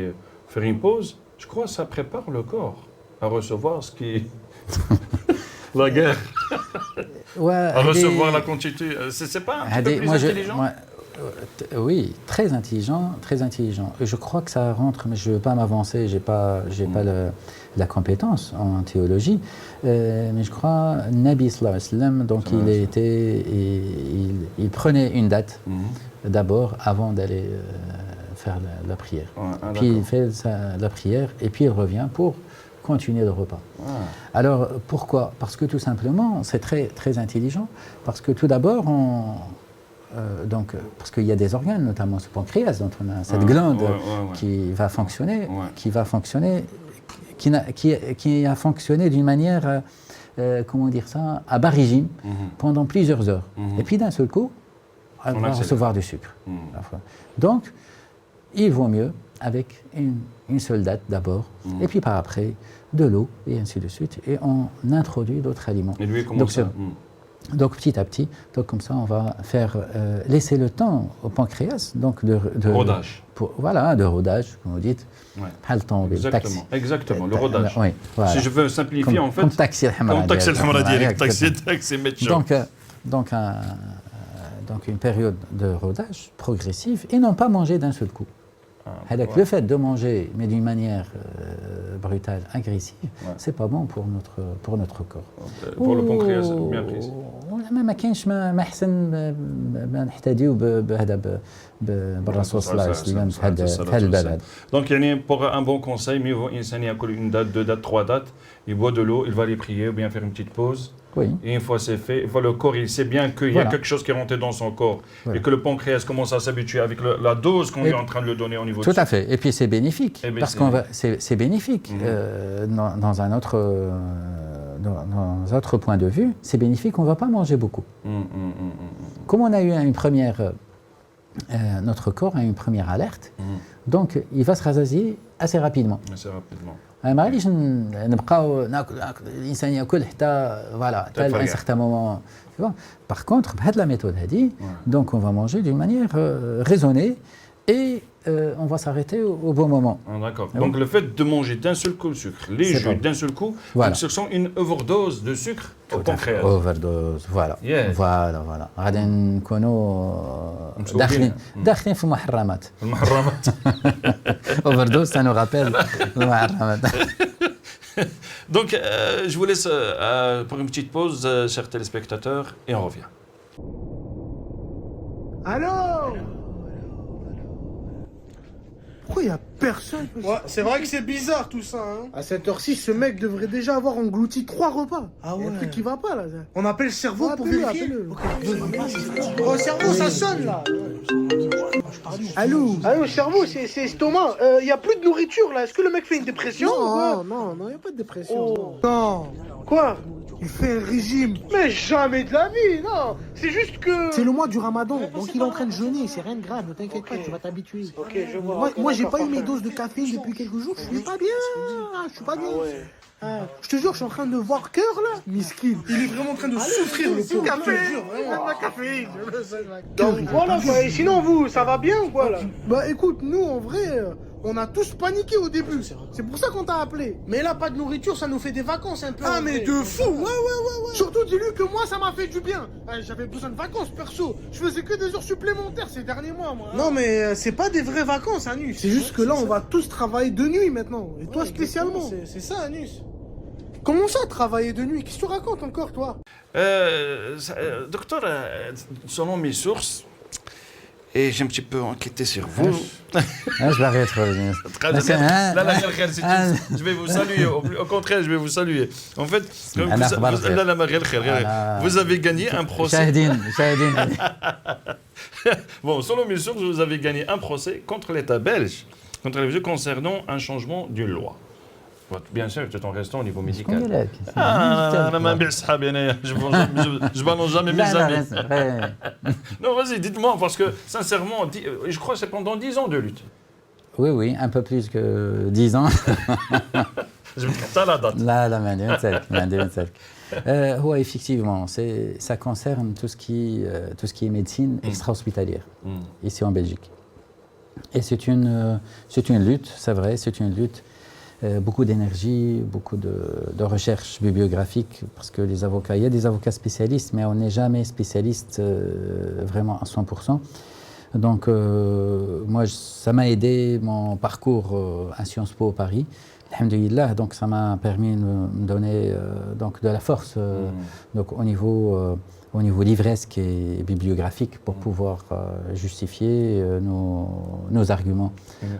faire une pause, je crois que ça prépare le corps à recevoir ce qui la guerre, à recevoir la quantité. C'est pas un peu plus intelligent. Oui, très intelligent. Et je crois que ça rentre, mais je ne veux pas m'avancer, j'ai pas la compétence en théologie, mais je crois Nabi sallallahu alayhi wa sallam, donc il prenait une date d'abord avant d'aller faire la prière. Puis il fait la prière et puis il revient pour continuer le repas. Alors pourquoi? Parce que tout simplement, c'est très très intelligent, parce que tout d'abord donc, parce qu'il y a des organes, notamment ce pancréas, dont on a cette glande qui va fonctionner, qui a fonctionné d'une manière, comment dire ça, à bas régime pendant plusieurs heures. Et puis d'un seul coup, elle va recevoir du sucre. Donc, il vaut mieux avec une seule date d'abord, et puis par après, de l'eau, et ainsi de suite, et on introduit d'autres aliments. Et lui, comment ça Donc petit à petit, donc comme ça on va faire laisser le temps au pancréas donc de rodage. De rodage, comme vous dites. Exactement, le rodage. Oui, voilà. Si je veux simplifier en fait. Comme taxi al-hamra direct. Donc une période de rodage progressive et non pas manger d'un seul coup. Avec le fait de manger, mais d'une manière brutale, agressive, c'est pas bon pour notre corps. Pour le pancréas, bien précis. ما كاينش ما احسن ما نحتاجيو بهذا بالرسول صلى الله عليه وسلم في هذا الباب هذا. Donc pour un bon conseil, mieux vaut الانسان ياكل une date, 2 dates, 3 dates, il boit de l'eau, il va aller prier ou bien faire une petite pause. Oui. Et une fois c'est fait, le corps il sait bien qu'il y a quelque chose qui est rentré dans son corps et que le pancréas commence à s'habituer avec la dose qu'on est en train de le donner au niveau. Tout à fait. Et puis c'est bénéfique parce qu'on va, c'est bénéfique dans un autre point de vue, c'est bénéfique. On ne va pas manger beaucoup. Comme on a eu une première notre corps a une première alerte, donc il va se rassasier assez rapidement. Assez rapidement. ما غاديش نبقاو ناكل الانسان ياكل حتى فوالا حتى ان سيغتان مومون. Par contre, بهاد la méthode هادي, donc on va manger d'une manière raisonnée et on va s'arrêter au bon moment. Ah, d'accord. Donc le fait de manger d'un seul coup le sucre, les jus d'un seul coup, voilà. ce sont une overdose de sucre au pancréas. Overdose, voilà. Yeah. Voilà. غادي نكونوا داخلين في المحرمات. المحرمات. Overdose, ça nous rappelle المحرمات. Donc je vous laisse pour une petite pause, chers téléspectateurs, et on revient. Allô? Pourquoi il n'y a personne? Ouais, c'est vrai que c'est bizarre tout ça, hein. À cette heure-ci, ce mec devrait déjà avoir englouti 3 repas. Ah Il y a ouais. un truc qui va pas là. On appelle le cerveau pour Appelle-le, vérifier. appelle-le. Oh, cerveau, ça sonne là. Allô? Allô, cerveau, c'est estomac. Il y a plus de nourriture là. Est-ce que le mec fait une dépression ou quoi? Non, il n'y a pas de dépression. Oh. Non, Quoi? il fait un régime. Mais jamais de la vie, non. C'est juste que. C'est le mois du ramadan, donc il est en train de jeûner, c'est rien de grave, ne t'inquiète pas, tu vas t'habituer. Ok, je vois. Moi, Ok, moi j'ai d'accord, pas eu mes parfait. doses de café depuis quelques jours, je suis pas bien. Je suis pas bien. Ouais. Je te jure, je suis en train de voir cœur là. Miskin. Il est vraiment en train de souffrir le pauvre. Café, Je te jure, vraiment. la caféine. Donc voilà quoi. Et sinon vous, ça va bien ou quoi là? Bah écoute, nous en vrai, on a tous paniqué au début. C'est pour ça qu'on t'a appelé. Mais là, pas de nourriture, ça nous fait des vacances un peu. Ah en mais vrai. de fou, ouais. Surtout dis-lui que moi ça m'a fait du bien. J'avais besoin de vacances perso. Je faisais que des heures supplémentaires ces derniers mois moi. Non mais c'est pas des vraies vacances, Anus. C'est juste que là on va tous travailler de nuit maintenant. Et toi spécialement. C'est ça, Anus. Comment ça travailler de nuit? Qu'est-ce que tu racontes encore toi? Docteur, selon mes sources, et j'ai un petit peu enquêté sur vous. Je vais arrêter. Je vais vous saluer, au contraire, je vais vous saluer. En fait, vous avez gagné un procès. شاهدين. Bon, selon mes sources, vous avez gagné un procès contre l'État belge, concernant un changement d'une loi. Bien sûr, tout en restant au niveau médical. Je balance jamais mes amis. Non, vas-y, dites-moi, parce que sincèrement, je crois que c'est pendant 10 ans de lutte. Oui, un peu plus que 10 ans. Je me trompe à la date. لا ما عندي نسالك. هو effectivement, ça concerne tout ce qui est médecine extra-hospitalière, ici en Belgique. Et c'est une lutte, c'est vrai, c'est une lutte. Beaucoup d'énergie, beaucoup de recherche bibliographique, parce que les avocats, il y a des avocats spécialistes, mais on n'est jamais spécialiste vraiment à 100%. Donc, moi, ça m'a aidé mon parcours à Sciences Po Paris. Alhamdulillah, donc ça m'a permis de me donner donc de la force donc au niveau livresque et bibliographique pour pouvoir justifier nos arguments.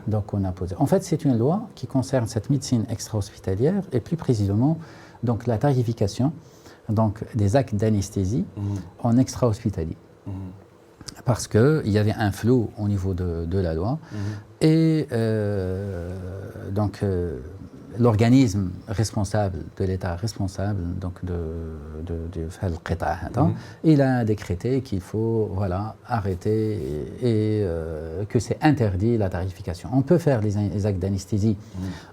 Donc on a posé. En fait, c'est une loi qui concerne cette médecine extra-hospitalière et plus précisément donc la tarification donc des actes d'anesthésie en extra-hospitalier. Parce qu'il y avait un flou au niveau de la loi et donc l'organisme responsable de l'État responsable donc de faire le qita, il a décrété qu'il faut arrêter et que c'est interdit la tarification. On peut faire les actes d'anesthésie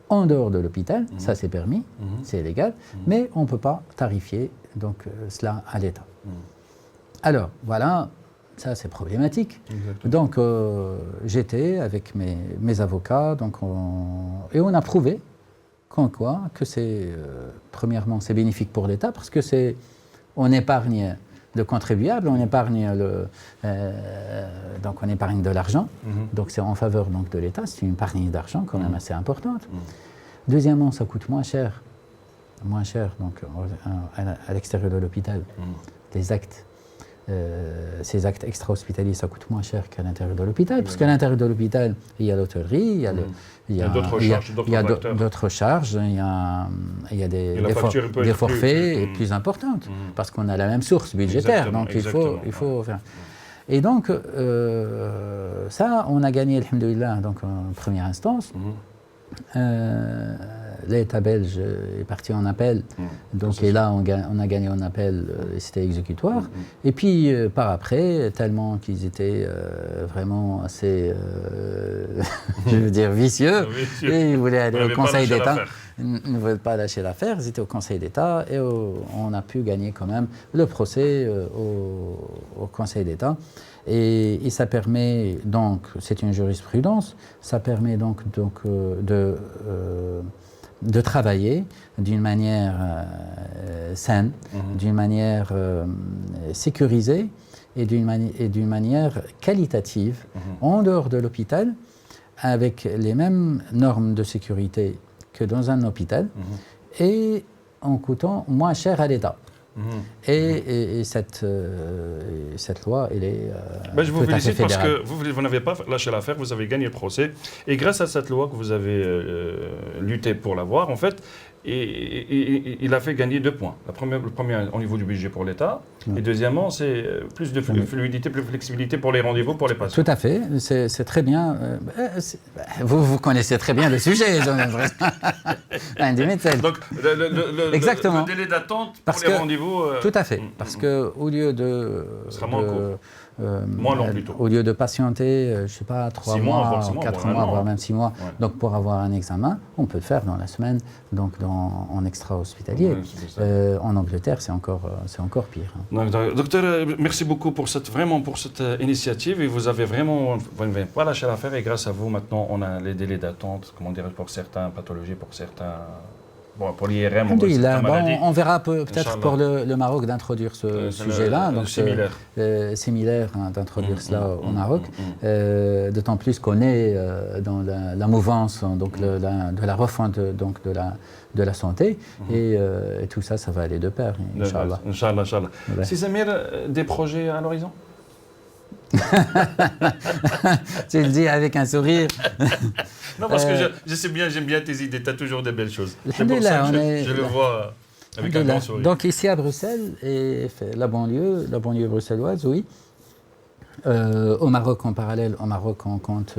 en dehors de l'hôpital, ça c'est permis, c'est légal, mais on ne peut pas tarifier donc cela à l'État. Alors voilà. Ça, c'est problématique. Exactement. Donc, j'étais avec mes avocats, et on a prouvé que c'est, premièrement, c'est bénéfique pour l'État, parce que on épargne le contribuable, on épargne donc on épargne de l'argent. Donc, c'est en faveur donc, de l'État, c'est une épargne d'argent quand même assez importante. Deuxièmement, ça coûte moins cher donc, à l'extérieur de l'hôpital, les actes. Ces actes extra-hospitaliers, ça coûte moins cher qu'à l'intérieur de l'hôpital, parce qu'à l'intérieur de l'hôpital, il y a l'hôtellerie, il y a d'autres charges, il y a des forfaits plus importantes, parce qu'on a la même source budgétaire, donc il faut faire. Et donc, ça, on a gagné, alhamdoulilah, donc en première instance. l'État belge est parti en appel. Donc, et là, on a gagné en appel, et c'était exécutoire. Et puis, par après, tellement qu'ils étaient vraiment assez, je veux dire, vicieux, et ils voulaient aller au Conseil d'État. Ils ne veulent pas lâcher l'affaire, ils étaient au Conseil d'État, et on a pu gagner quand même le procès au Conseil d'État. Et ça permet donc, c'est une jurisprudence, ça permet donc de travailler d'une manière saine, d'une manière sécurisée et d'une manière qualitative, en dehors de l'hôpital, avec les mêmes normes de sécurité que dans un hôpital, et en coûtant moins cher à l'État. Et cette loi, elle est je vous félicite parce que vous n'avez pas lâché l'affaire, vous avez gagné le procès. Et grâce à cette loi que vous avez lutté pour l'avoir, en fait, il a fait gagner 2 points. Le premier au niveau du budget pour l'État, et deuxièmement, c'est plus de fluidité, plus de flexibilité pour les rendez-vous, pour les patients. Tout à fait, c'est très bien. Vous connaissez très bien le sujet, Donc, exactement. Le délai d'attente pour les rendez-vous... Tout à fait, parce qu'au lieu de... Ce sera moins court. Moins long plutôt. Au lieu de patienter, je ne sais pas, 3 mois, 4 mois, voire même 6 mois, donc pour avoir un examen, on peut le faire dans la semaine, donc en extra-hospitalier. En Angleterre, c'est encore pire. Docteur, merci beaucoup pour cette initiative, et vous avez vraiment, vous n'avez pas lâché l'affaire, et grâce à vous, maintenant, on a les délais d'attente, comment dire, pour certaines pathologies, pour certains... Bon, pour l'IRM, on verra peut-être pour le Maroc d'introduire ce sujet-là. Donc similaire d'introduire cela au Maroc. D'autant plus qu'on est dans la mouvance donc, de la refonte donc, de la santé. Et tout ça, ça va aller de pair, Inch'Allah. Inch'Allah. Si Samir, des projets à l'horizon? Tu le dis avec un sourire. Non, parce que je sais bien, j'aime bien tes idées, tu as toujours des belles choses. C'est pour ça que je le vois avec un grand sourire. Donc ici à Bruxelles, et la banlieue bruxelloise, oui. Au Maroc, en parallèle, on compte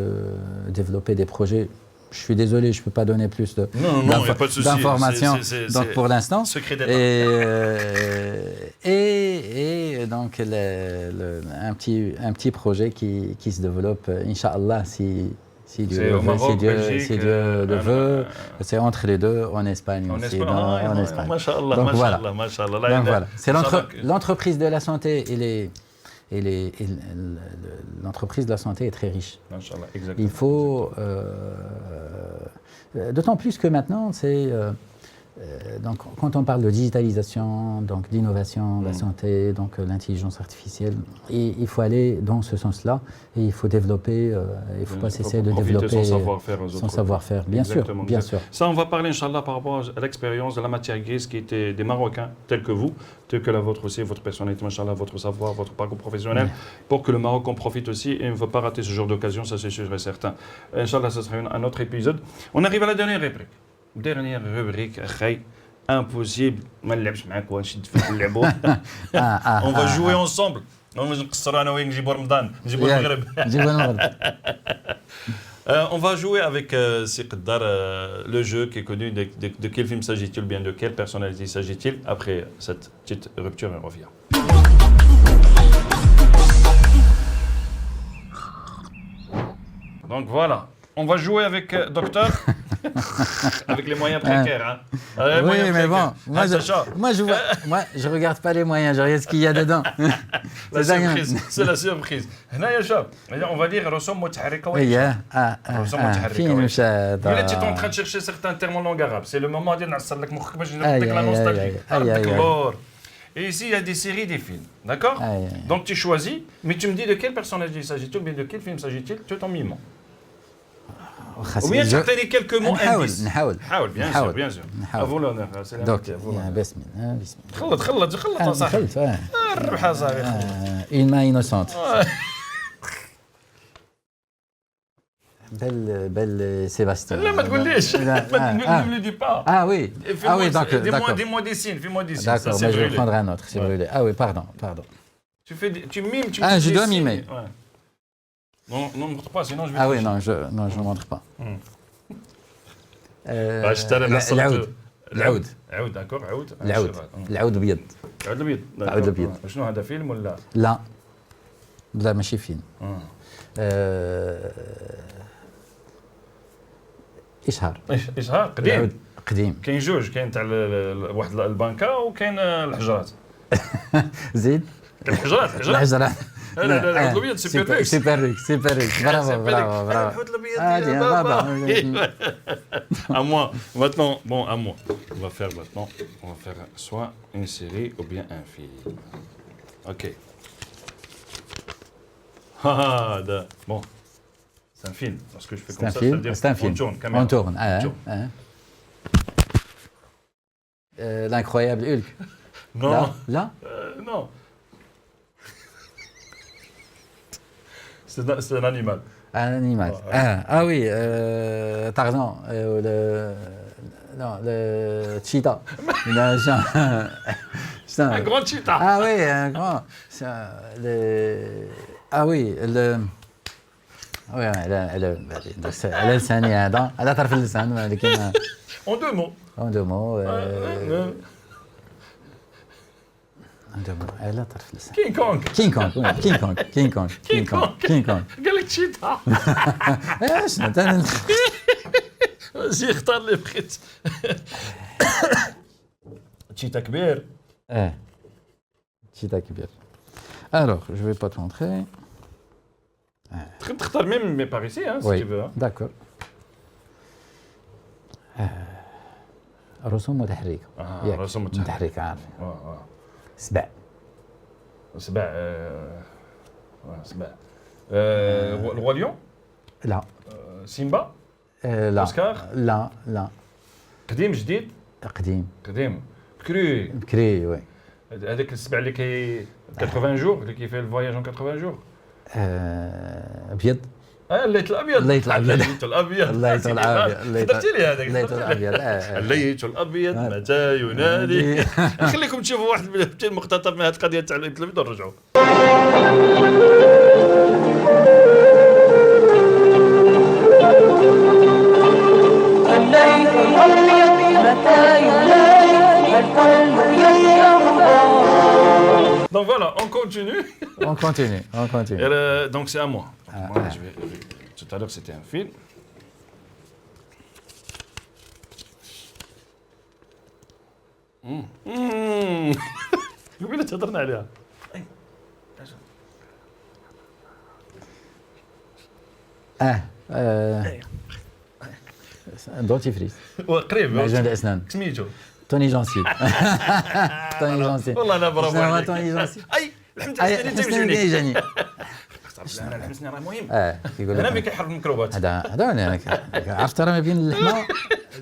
développer des projets. Je suis désolé, je ne peux pas donner plus d'informations pour l'instant. Secret d'état. Et donc un petit projet qui se développe, Inch'Allah, si Dieu le veut, c'est entre les deux, en Espagne aussi. En Espagne. Donc voilà. C'est l'entreprise de la santé, l'entreprise de la santé est très riche. Il faut, d'autant plus que maintenant, donc, quand on parle de digitalisation, donc d'innovation, la santé, donc l'intelligence artificielle, il faut aller dans ce sens-là, et il faut développer, il ne faut pas cesser de développer son savoir-faire, bien sûr. Ça, on va parler, Inch'Allah, par rapport à l'expérience de la matière grise qui était des Marocains, tels que vous, tels que la vôtre aussi, votre personnalité, Inch'Allah, votre savoir, votre parcours professionnel, pour que le Maroc en profite aussi, et on ne veut pas rater ce genre d'occasion, ça c'est sûr et certain. Inch'Allah, ce sera un autre épisode. On arrive à la dernière rubrique. Dernière rubrique, impossible. On va jouer ensemble. On va jouer avec le jeu qui est connu. De quel film s'agit-il, bien de quelle personnalité s'agit-il? Après cette petite rupture, on revient. Donc voilà, on va jouer avec Docteur. Avec les moyens précaires. Oui, mais bon, moi je regarde pas les moyens, je regarde ce qu'il y a dedans. C'est la surprise. On va dire رسوم متحركة. رسوم متحركة. Mais là, tu es en train de chercher certains termes en langue arabe. C'est le moment de نعصر لك مخك باش نردك la nostalgie. Et ici, il y a des séries, des films. D'accord? Donc tu choisis, mais tu me dis de quel personnage il s'agit-il, mais de quel film s'agit-il, tu es en mimant. Ou bien tu as quelques mots indices. نحاول bien sûr. À vous l'honneur, c'est la بسم الله خلط صاحبي. الربحة صاحبي. Une main innocente. Belle Sébastien. لا ما تقوليش. Ne le dis pas. Ah oui. D'accord. Dis-moi des signes, fais-moi des signes. D'accord, mais je vais prendre un autre, c'est brûlé. Ah oui, pardon. Tu mimes, tu je dois mimer. Non, ne montre pas, sinon je vais... Ah oui, non, je ne montre pas. اشترى مع العود. العود. عود داكور عود. العود ابيض. العود الابيض. العود الابيض. شنو هذا فيلم ولا؟ لا ماشي فيلم. اشهار قديم. العود قديم. كاين جوج، كاين تاع واحد البنكه وكاين الحجرات. زيد الحجرات الحجرات. لا العود الابيض سوبر لوكس. سوبر لوكس. برافو. العود الابيض يا بابا. À moi. Maintenant, bon, à moi. On va faire soit une série ou bien un film. Ok. Bon. C'est un film. Parce que je fais comme ça, ça veut dire c'est un film. On tourne. L'incroyable Hulk. Non. Là Non. C'est un animal. Un animal. Ah oui, Tarzan. Le cheetah. Un grand cheetah. Ah oui, un grand. Ah oui, oui, elle a لساني هذا طرف اللسان ولكن En deux mots. En deux mots. Elle a طرف اللسان. King Kong. قال لك تشيتا. شنو زي اختار لي بغيت. تشيتا كبير. تشيتا كبير. Alors, je vais pas te montrer. تختار même par ici, hein, si Oui, tu veux. d'accord. رسوم متحركة. رسوم متحركة عارف. سبع. الرoi lion. لا. سيمبا. لا. اوسكار. لا. قديم جديد. قديم. بكري وي. هذاك السبع اللي 80 جور اللي كيفيه الفواياج 80 جور. ابيض. الليث الابيض. درتي لي هذاك. الليث الابيض متى ينادي. خليكم تشوفوا واحد من المقتطف من هذه القضيه تاع الليث الابيض ونرجعوا. الليث الابيض متى ينادي القلب يشرب. Donc voilà, on continue. On continue. Donc c'est à moi. Moi, tout à l'heure, c'était un film. قبيله تهضرنا عليها. دونتيفريس. قريب. معجون الاسنان. سميتو. توني جونسي. والله انا برافو عليك. توني جونسي. اي الحمد لله جاني. انا الحمسني راه مهم. كيقول انا لك ملي كيحرك الميكروبات. هذا عرفت راه ما بين اللحمه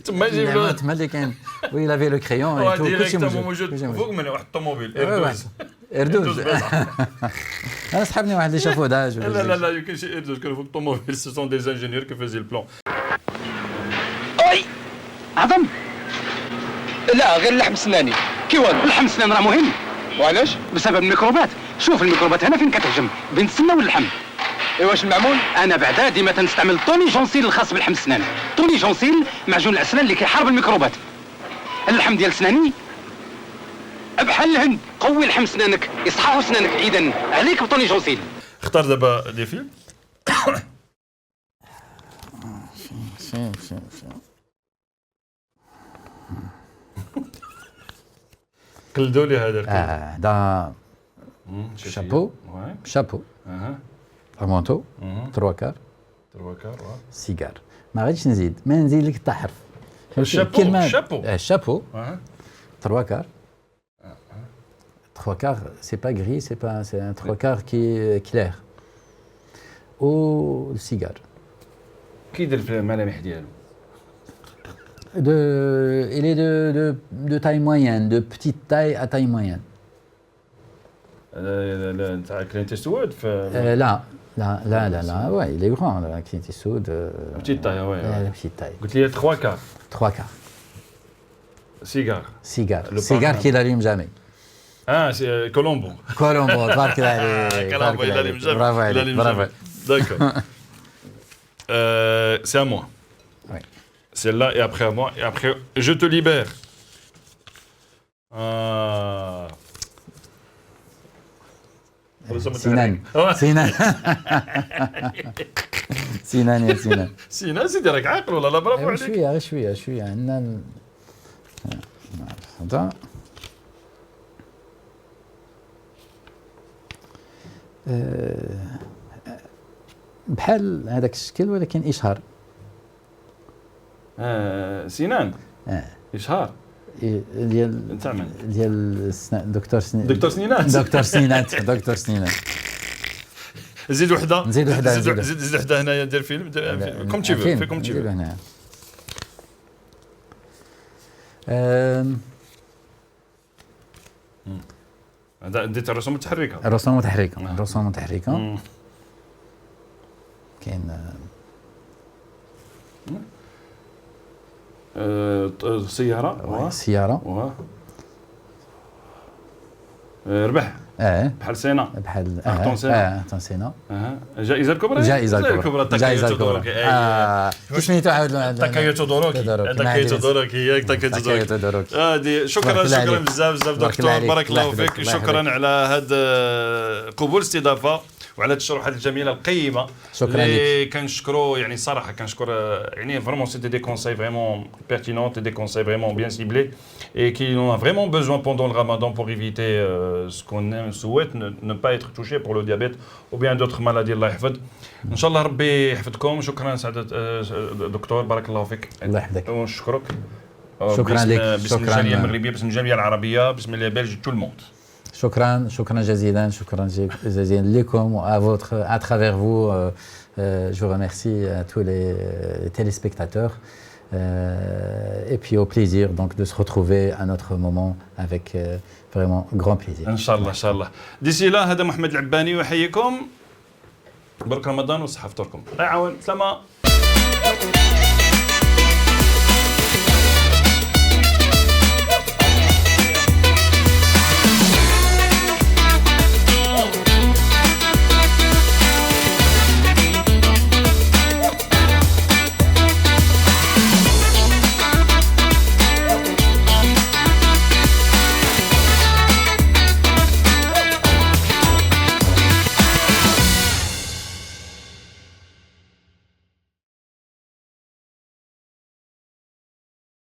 تما يجيب له تما اللي كاين وي لافي لو كريون كلشي موجود فوق من واحد الطوموبيل اردوز. انا صحابني واحد اللي شافوه داج. لا يمكن شي اردوز كانوا فوق الطوموبيل. سو سون دي انجينيور كي فازي البلان. اي عظم. لا غير اللحم السناني. كي والو اللحم السنان راه مهم. وعلاش؟ بسبب الميكروبات. شوف الميكروبات هنا فين كتهجم بين السنه واللحم. اي واش المعمول؟ انا بعدا ديما تنستعمل طوني جونسيل الخاص باللحم السنان. طوني جونسيل معجون الاسنان اللي كيحارب الميكروبات. اللحم ديال سناني بحال الهند. قوي لحم سنانك يصححوا سنانك. اذا عليك بطوني جونسيل. اختار دابا دي فيلم. قلدوا لي هذا. هذا شابو. مونتو. تروا كار. سيجار. ما غاديش نزيد. ما نزيد لك حتى حرف. الشابو. Trois quarts. Trois quarts, c'est pas gris, c'est un trois quarts qui est clair. Ou le cigare. كي يدير في الملامح ديالو؟ Il est de taille moyenne, de petite taille à taille moyenne. تاع كلينت إيستوود لا, ouais, il est grand, là, Clint Eastwood. Petite taille, ouais. Petite taille. قلت لي 3 quarts. 3 quarts. Cigare qu'il allume jamais. C'est Colombo. تبارك الله عليك. Colombo, il allume jamais. Bravo عليك. D'accord. C'est à moi. Oui. Celle-là et après à moi. Et après, je te libère. Ah. سنان سنان سنان يا سنان سينا سيدي راك عاقل والله لا برافو غير عليك. شويه غير شويه شويه عندنا هذا بحال هذاك الشكل ولكن اشهر. سنان. اشهار. ديال نتاع من؟ ديال دكتور سنان. دكتور سنينات. دكتور سنينات دكتور سنينات. زيد وحده. نزيد وحده زيد وحده هنايا ديال فيلم كوم تي في كوم تي في. هنا هذا ديت الرسوم متحركه. الرسوم متحركه الرسوم متحركه كاين سياره. سياره ربح. بحال سينا. بحال أرطون سينا. أرطون سينا. الجائزه الكبرى. الجائزه الكبرى. الجائزه الكبرى. سميتو عاود تاكايوتو دوروكي. تاكايوتو دوروكي ياك تاكايوتو دوروكي. هادي شكرا بزاف دكتور بارك الله فيك. شكرا على هذا قبول الاستضافه وعلى هذه الشروحات الجميله القيمه. شكرا لك. كنشكروا يعني صراحه كنشكر يعني فريمون سيتي دي كونساي فريمون pertinentes et des conseils vraiment bien ciblés et qui en a vraiment besoin pendant le ramadan pour éviter ce qu'on souhaite ne pas être touché pour le diabète ou bien d'autres maladies. الله يحفظ ان شاء الله ربي يحفظكم. شكرا سعاده دكتور بارك الله فيك. الله يحفظك ونشكرك. شكرا لك. باسم الجاليه المغربيه باسم الجاليه العربيه باسم لي بلج تو الموند. شكرا جزيلا لكم à travers vous je vous remercie à tous les téléspectateurs et puis au plaisir donc de se retrouver à notre moment avec vraiment grand plaisir. ان شاء الله ان شاء الله. ديسي لا هذا محمد العباني ويحييكم. برك رمضان وصحه فطوركم. الله يعاون. سلامه.